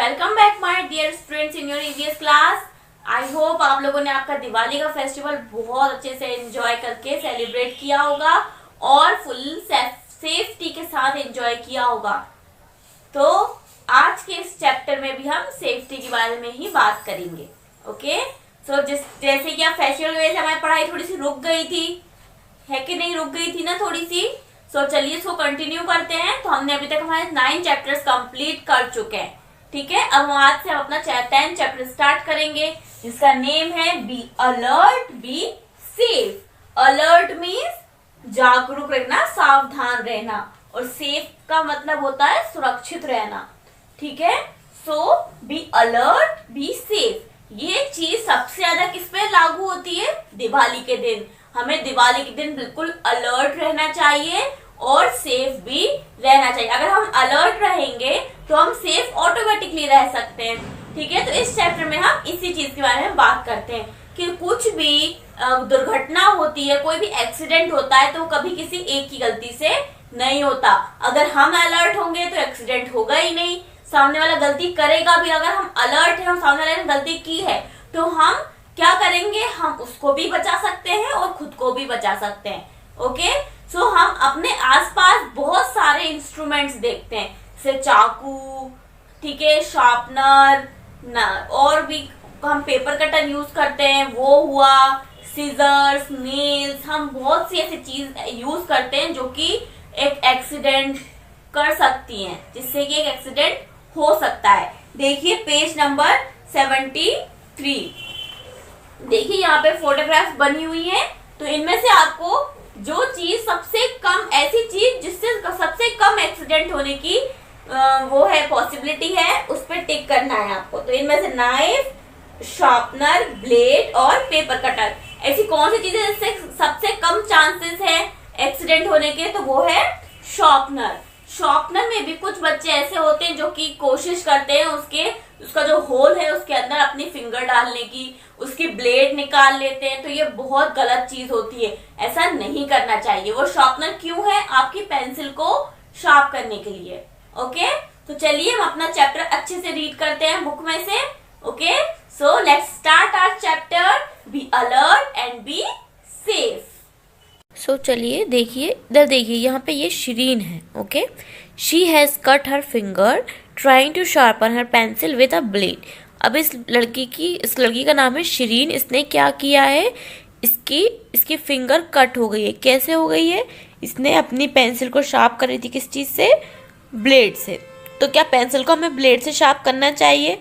Welcome back my dear students in your EVS class. I hope आप लोगों ने आपका दिवाली का फेस्टिवल बहुत अच्छे से एंजॉय करके सेलिब्रेट किया होगा और फुल सेफ्टी के साथ एंजॉय किया होगा। तो आज के इस चैप्टर में भी हम सेफ्टी के बारे में ही बात करेंगे। ओके, सो जैसे कि आप फेस्टिवल की वजह से हमारी पढ़ाई थोड़ी सी रुक गई थी, है कि नहीं, रुक गई थी ना थोड़ी सी। सो चलिए इसको कंटिन्यू करते हैं। तो हमने अभी तक हमारे 9 चैप्टर्स कंप्लीट कर चुके हैं, ठीक है। अब आज से हम अपना 10 चैप्टर स्टार्ट करेंगे जिसका नेम है be alert be safe. Alert means जागरूक रहना, सावधान रहना, और सेफ का मतलब होता है सुरक्षित रहना, ठीक है। सो बी अलर्ट बी सेफ, ये चीज सबसे ज्यादा किस पे लागू होती है? दिवाली के दिन। हमें दिवाली के दिन बिल्कुल अलर्ट रहना चाहिए और सेफ भी रहना चाहिए। अगर हम अलर्ट रहेंगे तो हम सेफ ऑटोमेटिकली रह सकते हैं, ठीक है। तो इस चैप्टर में हम इसी चीज के बारे में बात करते हैं कि कुछ भी दुर्घटना होती है, कोई भी एक्सीडेंट होता है तो कभी किसी एक की गलती से नहीं होता। अगर हम अलर्ट होंगे तो एक्सीडेंट होगा ही नहीं, सामने वाला गलती करेगा भी। अगर हम अलर्ट है और सामने वाले ने गलती की है तो हम क्या करेंगे? हम उसको भी बचा सकते हैं और खुद को भी बचा सकते हैं। ओके, सो हम अपने आसपास बहुत सारे इंस्ट्रूमेंट्स देखते हैं, जैसे चाकू, ठीक है, शार्पनर, और भी हम पेपर कटर यूज करते हैं, वो हुआ, सीजर्स, नेल्स। हम बहुत सी ऐसी चीज यूज करते हैं जो कि एक एक्सीडेंट कर सकती हैं, जिससे कि एक एक्सीडेंट हो सकता है। देखिए पेज नंबर 73, देखिए यहाँ पे फोटोग्राफ्स बनी हुई है। तो इनमें से आपको जो चीज सबसे कम, ऐसी चीज जिससे सबसे कम एक्सीडेंट होने की वो है पॉसिबिलिटी है, उस पर टिक करना है आपको। तो इनमें से नाइफ, शार्पनर, ब्लेड और पेपर कटर, ऐसी कौन सी चीजें जिससे सबसे कम चांसेस है एक्सीडेंट होने के? तो वो है शार्पनर। शार्पनर में भी कुछ बच्चे ऐसे होते हैं जो कि कोशिश करते हैं उसका जो होल है उसके अंदर अपनी फिंगर डालने की, उसकी ब्लेड निकाल लेते हैं। तो ये बहुत गलत चीज होती है, ऐसा नहीं करना चाहिए। वो शार्पनर क्यों है? आपकी पेंसिल को शार्प करने के लिए। ओके, तो चलिए हम अपना चैप्टर अच्छे से रीड करते हैं बुक में से। Okay, so let's start our chapter be alert and be safe. So चलिए देखिए, इधर देखिए, यहाँ पे ये शिरीन है। Okay, she has cut her finger trying to sharpen her pencil with a blade. अब इस लड़की का नाम है शिरीन। इसने क्या किया है? इसकी फिंगर कट हो गई है। कैसे हो गई है? इसने अपनी पेंसिल को शार्प कर रही थी, किस चीज से? ब्लेड से। तो क्या पेंसिल को हमें ब्लेड से शार्प करना चाहिए?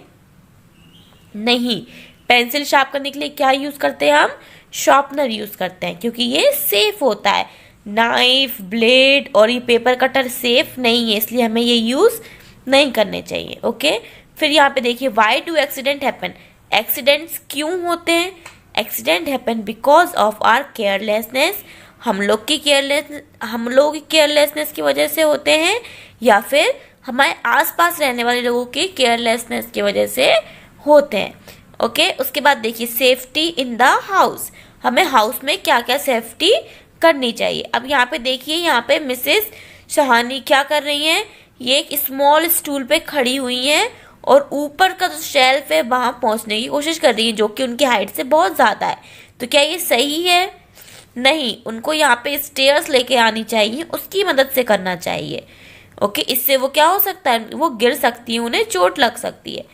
नहीं, पेंसिल शार्प करने के लिए क्या यूज करते हैं हम? शार्पनर यूज करते हैं, क्योंकि ये सेफ होता है। नाइफ, ब्लेड और ये पेपर कटर सेफ नहीं है, इसलिए हमें ये यूज नहीं करने चाहिए। ओके, फिर यहाँ पे देखिए, why do accident happen? Accidents क्यों होते हैं? Accident happen because of our carelessness. हम लोग की केयरलेसनेस की वजह से होते हैं, या फिर हमारे आसपास रहने वाले लोगों की केयरलेसनेस की वजह से होते हैं। ओके, उसके बाद देखिए, सेफ्टी इन द हाउस। हमें हाउस में क्या क्या सेफ्टी करनी चाहिए? अब यहाँ पे देखिए, यहाँ पे मिसेस शहानी क्या कर रही हैं? ये एक स्मॉल स्टूल पे खड़ी हुई हैं और ऊपर का जो शेल्फ है वहां पहुंचने की कोशिश कर रही है, जो कि उनकी हाइट से बहुत ज्यादा है। तो क्या ये सही है? नहीं, उनको यहाँ पे स्टेयर्स लेके आनी चाहिए, उसकी मदद से करना चाहिए। ओके, इससे वो क्या हो सकता है? वो गिर सकती है, उन्हें चोट लग सकती है।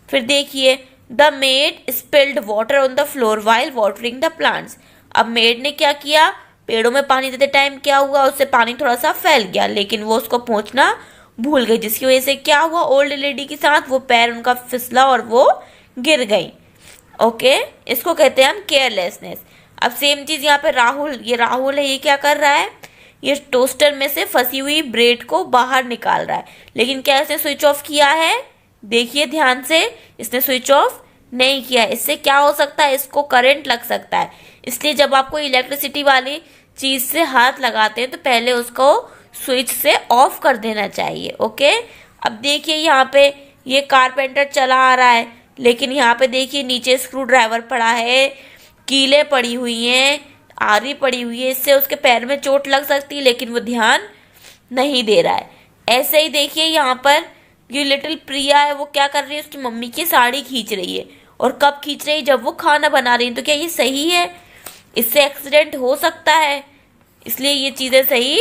फिर देखिए, the made spilled water on the floor while watering the plants. अब मेड ने क्या किया? पेड़ों में पानी देते टाइम क्या हुआ? उससे पानी थोड़ा सा फैल गया, लेकिन वो उसको पहुंचना भूल गई, जिसकी वजह से क्या हुआ? ओल्ड लेडी के साथ वो पैर उनका फिसला और वो गिर गई। ओके, इसको कहते हैं हम केयरलेसनेस। अब सेम चीज यहाँ पे राहुल है, ये क्या कर रहा है? ये टोस्टर में से फंसी हुई ब्रेड को बाहर निकाल रहा है, लेकिन क्या इसने स्विच ऑफ किया है? देखिए ध्यान से, इसने स्विच ऑफ नहीं किया। इससे क्या हो सकता है? इसको करंट लग सकता है। इसलिए जब आपको इलेक्ट्रिसिटी वाली चीज से हाथ लगाते हैं तो पहले उसको स्विच से ऑफ कर देना चाहिए। ओके, अब देखिए यहाँ पे ये कारपेंटर चला आ रहा है, लेकिन यहाँ पे देखिए नीचे स्क्रू ड्राइवर पड़ा है, कीलें पड़ी हुई हैं, आरी पड़ी हुई है। इससे उसके पैर में चोट लग सकती है, लेकिन वो ध्यान नहीं दे रहा है। ऐसे ही देखिए यहाँ पर ये लिटिल प्रिया है वो क्या कर रही है, उसकी मम्मी की साड़ी खींच रही है, और कब खींच रही है, जब वो खाना बना रही है। तो क्या ये सही है? इससे एक्सीडेंट हो सकता है, इसलिए ये चीज़ें सही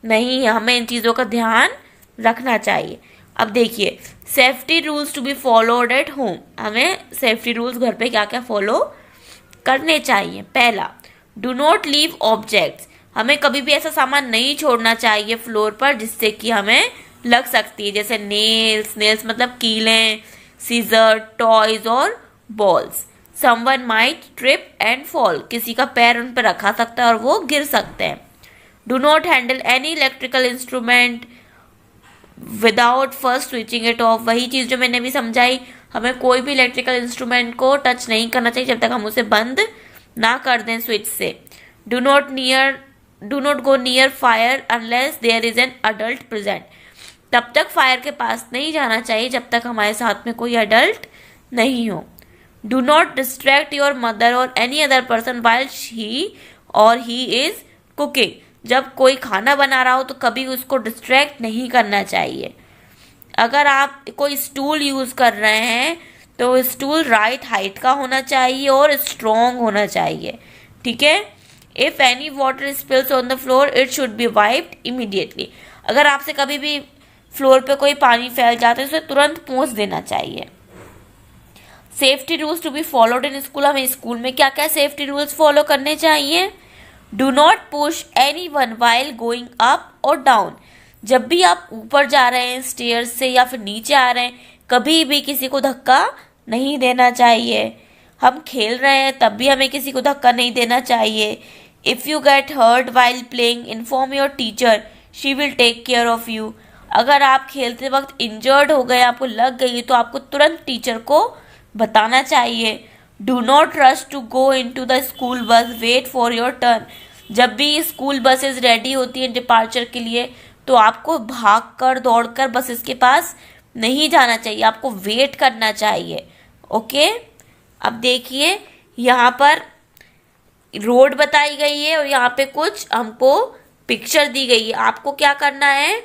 नहीं है, हमें इन चीज़ों का ध्यान रखना चाहिए। अब देखिए, safety rules to be followed at home, हमें सेफ्टी रूल्स घर पे क्या क्या फॉलो करने चाहिए। पहला, डू नॉट लीव ऑब्जेक्ट्स, हमें कभी भी ऐसा सामान नहीं छोड़ना चाहिए फ्लोर पर जिससे कि हमें लग सकती है, जैसे नेल्स मतलब कीलें, सीजर, टॉयज और balls. Someone might trip and fall, किसी का पैर उन पर रखा सकता है और वो गिर सकते हैं। Do not handle any electrical instrument without first switching it of, वही चीज़ जो मैंने भी समझाई, हमें कोई भी इलेक्ट्रिकल इंस्ट्रूमेंट को टच नहीं करना चाहिए जब तक हम उसे बंद ना कर दें स्विच से। Do not go near fire unless there is an adult present, तब तक फायर के पास नहीं जाना चाहिए जब तक हमारे साथ में कोई अडल्ट नहीं हो। Do not distract your mother और any other person while he is cooking, जब कोई खाना बना रहा हो तो कभी उसको डिस्ट्रैक्ट नहीं करना चाहिए। अगर आप कोई स्टूल यूज़ कर रहे हैं तो स्टूल राइट हाइट का होना चाहिए और स्ट्रॉन्ग होना चाहिए, ठीक है। If any water spills on the floor it should be wiped immediately, अगर आपसे कभी भी फ्लोर पे कोई पानी फैल जाता है तो उसे तुरंत पोंछ देना चाहिए। Safety rules to be followed in school, हमें स्कूल में क्या क्या सेफ्टी रूल्स फॉलो करने चाहिए। Do not push anyone while going up और डाउन, जब भी आप ऊपर जा रहे हैं स्टेयर्स से या फिर नीचे आ रहे हैं, कभी भी किसी को धक्का नहीं देना चाहिए। हम खेल रहे हैं तब भी हमें किसी को धक्का नहीं देना चाहिए। If you get hurt while playing inform your teacher, she will take care of you, अगर आप खेलते वक्त इंजर्ड हो गए, आपको लग गई, तो आपको तुरंत टीचर को बताना चाहिए। Do not rush to go into the school bus, wait for your turn, जब भी स्कूल बसेस रेडी होती हैं डिपार्चर के लिए तो आपको भागकर दौड़कर बसेस के पास नहीं जाना चाहिए, आपको वेट करना चाहिए, ओके। अब देखिए, यहाँ पर रोड बताई गई है और यहाँ पे कुछ हमको पिक्चर दी गई है। आपको क्या करना है,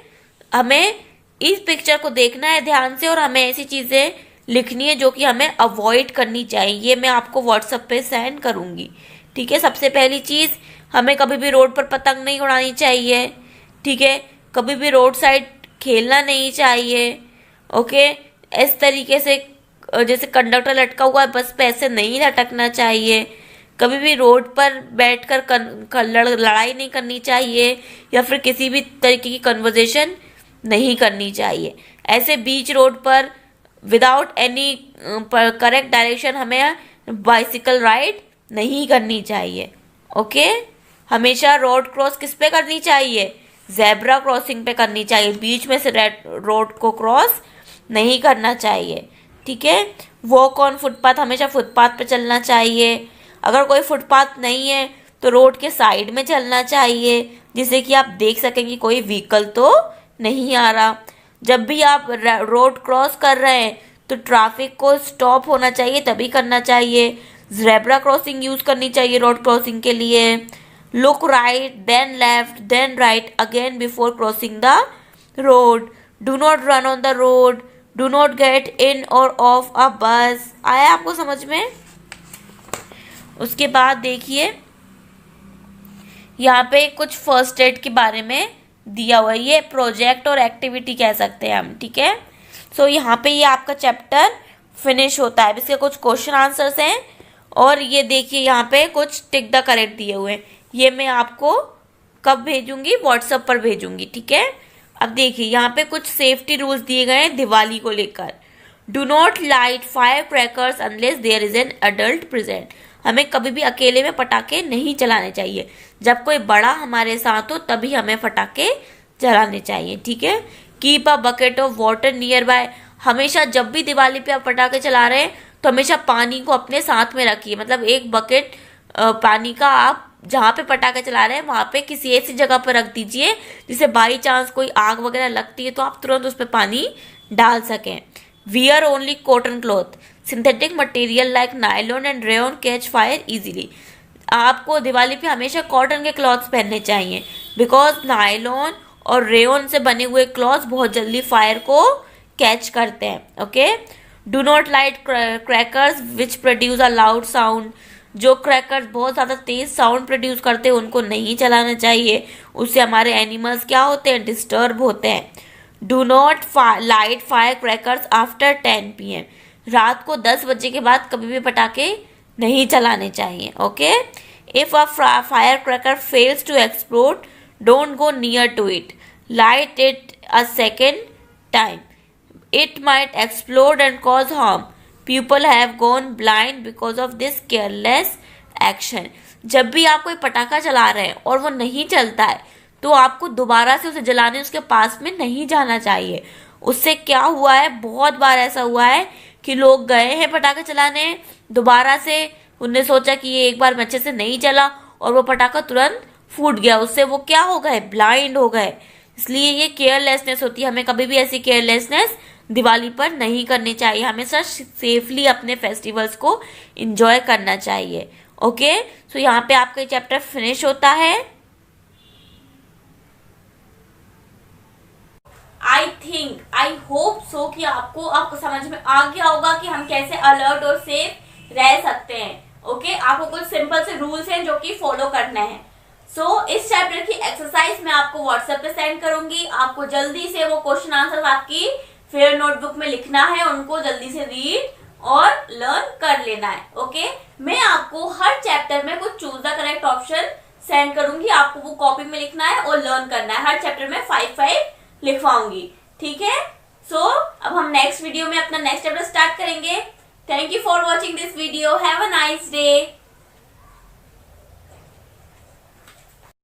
हमें इस पिक्चर को देखना है ध्यान से और हमें ऐसी चीज़ें लिखनी है जो कि हमें अवॉइड करनी चाहिए। ये मैं आपको व्हाट्सएप पे सेंड करूँगी, ठीक है। सबसे पहली चीज़, हमें कभी भी रोड पर पतंग नहीं उड़ानी चाहिए, ठीक है। कभी भी रोड साइड खेलना नहीं चाहिए, ओके। इस तरीके से जैसे कंडक्टर लटका हुआ है बस पे ऐसे नहीं लटकना चाहिए। कभी भी रोड पर बैठकर लड़ाई नहीं करनी चाहिए या फिर किसी भी तरीके की कन्वर्सेशन नहीं करनी चाहिए। ऐसे बीच रोड पर विदाउट एनी करेक्ट डायरेक्शन हमें बाइसिकल राइड नहीं करनी चाहिए, ओके। हमेशा रोड क्रॉस किस पे करनी चाहिए, जेब्रा क्रॉसिंग पे करनी चाहिए, बीच में से रोड को क्रॉस नहीं करना चाहिए, ठीक है। वॉक ऑन फुटपाथ, हमेशा फुटपाथ पे चलना चाहिए। अगर कोई फुटपाथ नहीं है तो रोड के साइड में चलना चाहिए जिससे कि आप देख सकें कि कोई व्हीकल तो नहीं आ रहा। जब भी आप रोड क्रॉस कर रहे हैं तो ट्रैफिक को स्टॉप होना चाहिए तभी करना चाहिए। जेब्रा क्रॉसिंग यूज़ करनी चाहिए रोड क्रॉसिंग के लिए। Look right then left then right again before crossing the road. Do not run on the road. Do not get in और ऑफ अ बस। आया आपको समझ में? उसके बाद देखिए, यहाँ पे कुछ फर्स्ट एड के बारे में दिया हुआ है, ये प्रोजेक्ट और एक्टिविटी कह सकते हैं हम, ठीक है। सो यहाँ पे ये आपका चैप्टर फिनिश होता है। इसके कुछ क्वेश्चन आंसर्स हैं और ये देखिए यहाँ पे कुछ टिक द करेक्ट दिए हुए हैं। ये मैं आपको कब भेजूंगी, व्हाट्सएप पर भेजूंगी, ठीक है। अब देखिए यहाँ पे कुछ सेफ्टी रूल्स दिए गए हैं दिवाली को लेकर। Do not light fire crackers unless there is an adult present. हमें कभी भी अकेले में पटाखे नहीं चलाने चाहिए, जब कोई बड़ा हमारे साथ हो तभी हमें पटाखे चलाने चाहिए, ठीक है। Keep a bucket of water near by. हमेशा जब भी दिवाली पे आप पटाखे चला रहे हैं तो हमेशा पानी को अपने साथ में रखिए, मतलब एक बकेट पानी का आप जहाँ पे पटाखे चला रहे हैं वहाँ पे किसी ऐसी जगह पर रख दीजिए जिससे बाई चांस कोई आग वगैरह लगती है तो आप तुरंत उस पर पानी डाल सकें। Wear only cotton cloth. Synthetic material like nylon and rayon catch fire easily. आपको दिवाली पे हमेशा कॉटन के क्लॉथ्स पहनने चाहिए बिकॉज नायलॉन और रेयन से बने हुए क्लॉथ्स बहुत जल्दी फायर को कैच करते हैं. Okay, do not light crackers which produce a loud sound. जो क्रैकर्स बहुत ज़्यादा तेज साउंड प्रोड्यूस करते हैं उनको नहीं चलाना चाहिए, उससे हमारे एनिमल्स क्या होते हैं, डिस्टर्ब होते हैं. Do not light fire crackers after 10 PM. रात को 10 बजे के बाद कभी भी पटाखे नहीं चलाने चाहिए. Okay, if a fire cracker fails to explode, don't go near to it. Light it a second time. It might explode and cause harm. People have gone blind because of this careless action. जब भी आप कोई पटाखा चला रहे हैं और वो नहीं चलता है तो आपको दोबारा से उसे जलाने उसके पास में नहीं जाना चाहिए. उससे क्या हुआ है, बहुत बार ऐसा हुआ है कि लोग गए हैं पटाखा चलाने, दोबारा से उनने सोचा कि ये एक बार में अच्छे से नहीं चला और वो पटाखा तुरंत फूट गया. उससे वो क्या हो गए, ब्लाइंड हो गए. इसलिए ये केयरलेसनेस होती है. हमें कभी भी ऐसी केयरलेसनेस दिवाली पर नहीं करनी चाहिए. हमेशा सेफली अपने फेस्टिवल्स को एंजॉय करना चाहिए. ओके, सो यहाँ पे आपका ये चैप्टर फिनिश होता है. आई होप सो कि आपको समझ में आ गया होगा कि हम कैसे अलर्ट और सेफ रह सकते हैं. ओके, आपको कुछ सिंपल से रूल्स हैं जो कि फॉलो करने हैं. इस चैप्टर की एक्सरसाइज मैं आपको व्हाट्सएप पे सेंड करूंगी. आपको जल्दी से वो क्वेश्चन आंसर आपकी फेयर नोटबुक में लिखना है, उनको जल्दी से रीड और लर्न कर लेना है. ओके, मैं आपको हर चैप्टर में कुछ choose the correct option send करूंगी. आपको वो कॉपी में लिखना है और लर्न करना है. हर चैप्टर में 5-5 लिखवाऊंगी. ठीक है, अब हम नेक्स्ट वीडियो में अपना नेक्स्ट चैप्टर स्टार्ट करेंगे. Thank you for watching this video. Have a nice day.